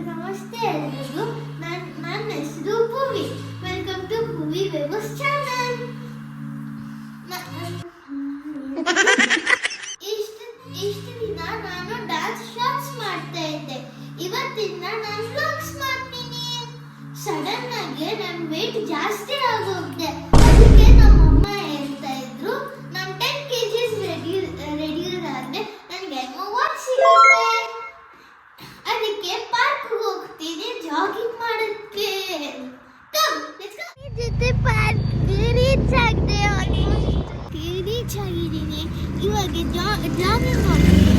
ನಮಸ್ತೆ ಎಲ್ಲರಿಗೂ. ನನ್ನ ಹೆಸರು Bhuvi. Welcome to Bhuvi waves channel. ಇಷ್ಟು ದಿನ ನಾನು ಡ್ಯಾನ್ಸ್ ಶಾರ್ಟ್ಸ್ ಮಾಡ್ತಾ ಇದ್ದೆ. ಇವತ್ತಿಂದ ನಾನು ವ್ಲಾಗ್ಸ್ ಮಾಡ್ತೀನಿ. ಸಡನ್ ಆಗಿ ನನ್ನ ವೇಟ್ ಜಾಸ್ತಿ ಆಗೋಗಿದೆ. ಅದಕ್ಕೆ ನಮ್ಮ ಅಮ್ಮ ಹೇಳ್ತಾ ಇದ್ರು ನಾನು 10 kg ರೆಡ್ಯೂಸ್ ಆದ್ರೆ ನನಗೆ ಅವಾರ್ಡ್ ಸಿಗುತ್ತೆ. ಅದಕ್ಕೆ ಪಾರ್ಕ್ ಹೋಗ್ತೀನಿ ಜಾಗಿಂಗ್ ಮಾಡೋಕ್ಕೆ. ಜೊತೆ ಪಾರ್ಕ್ ರೀಚ್ ಆಗಿದೆ. ಆಲ್ಮೋಸ್ಟ್ ರೀಚ್ ಆಗಿದ್ದೀನಿ. ಇವಾಗ ಜಾಗಿಂಗ್ ಹೋಗ್ತೀನಿ.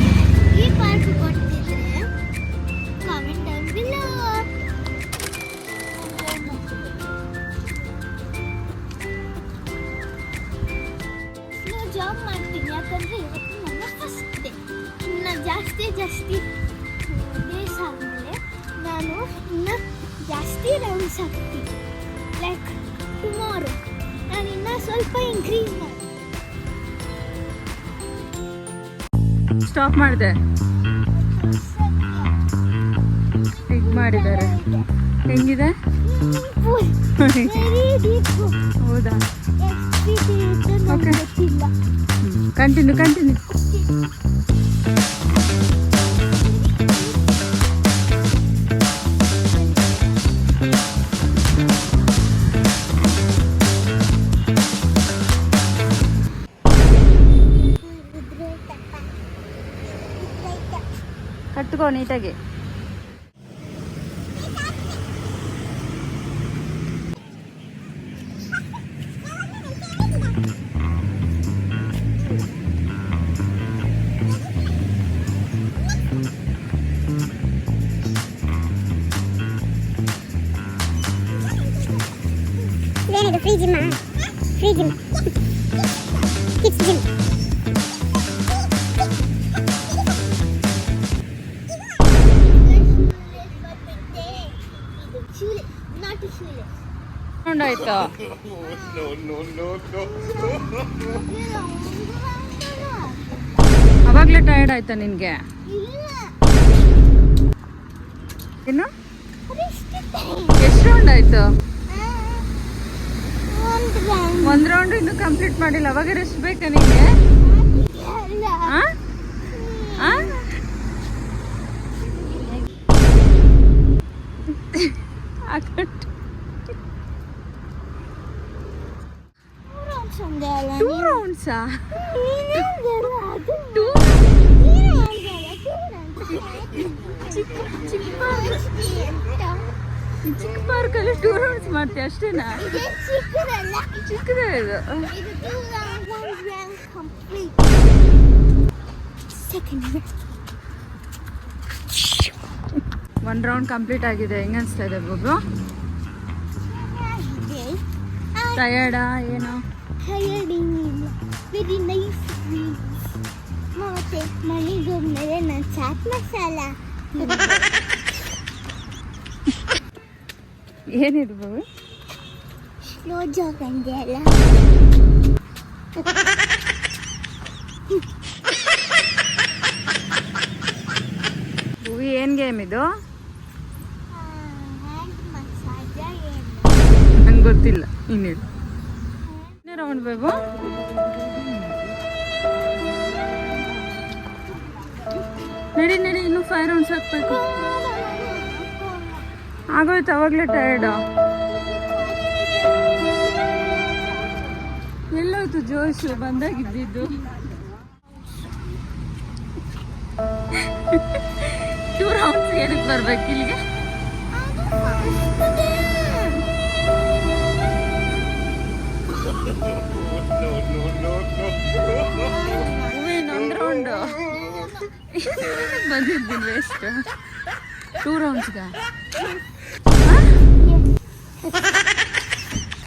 ಈ ಪಾರ್ಕ್ ಕೊಡ್ತಿದ್ರೆ ಕಾಮೆಂಟ್ ಆಗಿಲ್ಲ. ಜಾಬ್ ಮಾಡ್ತೀನಿ ಯಾಕಂದ್ರೆ ಇವತ್ತು ನನ್ನ ಫಸ್ಟ್ ಡೇ. ಇನ್ನು ಜಾಸ್ತಿ ಡೇಸ್ ಆದಮೇಲೆ ನಾನು ಇನ್ನು ಜಾಸ್ತಿ ರೌಂಡ್ಸ್ ಹಾಕ್ತೀನಿ. ಲೈಕ್ ಟುಮಾರೋ ನಾನು ಇನ್ನೂ ಸ್ವಲ್ಪ ಇನ್ಕ್ರೀಸ್ ಮಾಡಿ. ಸ್ಟಾಪ್ ಮಾಡಿದೆ. ಹೇಗೆ ಮಾಡಿದ್ದಾರೆ? ಹೆಂಗಿದೆ? ಹೌದಾ? Okay, continue. ಕಟ್ಕೋ ನೀಟಾಗಿ. ಇದೇನಿದು? Free gym kids gym. ಆಯ್ತಾ? ಅವಾಗ್ಲೇ ಟಯರ್ಡ್ ಆಯ್ತಾ ನಿನ್ಗೆ? ಇನ್ನು ಎಷ್ಟು ರೌಂಡ್ ಆಯ್ತು? ಒಂದ್ ರೌಂಡ್ ಇನ್ನು ಕಂಪ್ಲೀಟ್ ಮಾಡಿಲ್ಲ. ಅವಾಗ ರೆಸ್ಟ್ ಬೇಕಾ ನಿನ್ಗೆ? ಟೂ ರೌಂಡ್ಸಾ? ಚಿಕ್ಕ ಪಾರ್ಕಲ್ಲಿ 2 ರೌಂಡ್ಸ್ ಮಾಡ್ತೀಯ ಅಷ್ಟೇನಾ? ಚಿಕ್ಕದೇ ಇದು. 1 ರೌಂಡ್ ಕಂಪ್ಲೀಟ್ ಆಗಿದೆ. ಹೆಂಗ ಅನಿಸ್ತಾ ಇದೆ ಬೊಬ್ಬು? ಟಯರ್ಡಾ ಏನೋ? ಟಯರ್ಡಿಂಗ್ ವೆರಿ ನೈಸ್. ಮತ್ತೆ ಮನೆಗೆ ಹೋದ್ಮೇಲೆ ನಾನು ಚಾಟ್ ಮಸಾಲ. ಏನಿದು ಬೊಬ್ಬು? ಸ್ಲೋ ಜಾಗ್ ಅಂದೆ ಅಲ್ಲ. ಭೂವಿ ಏನ್ ಗೇಮ್ ಇದು? ನಂಗೆ ಗೊತ್ತಿಲ್ಲ. ಇನ್ನೇನು ರೌಂಡ್ ಬೇಬು? ನಡಿ ಇನ್ನು 5 ರೌಂಡ್ಸ್ ಹಾಕ್ಬೇಕು. ಆಗೋಯ್ತು. ಅವಾಗಲೇ ಟಯರ್ಡು. ಎಲ್ಲೋಯ್ತು ಜೋಶು? ಬಂದಾಗಿದ್ದು 2 ರೌಂಡ್ಸ್ ಏನಕ್ಕೆ ಬರ್ಬೇಕು ಇಲ್ಲಿಗೆ? ಇನ್ನೊಂದು ರೌಂಡು ಬಂದಿದ್ದೀನಿ ವೇಸ್ಟ್. 2 ರೌಂಡ್ಸ್ಗ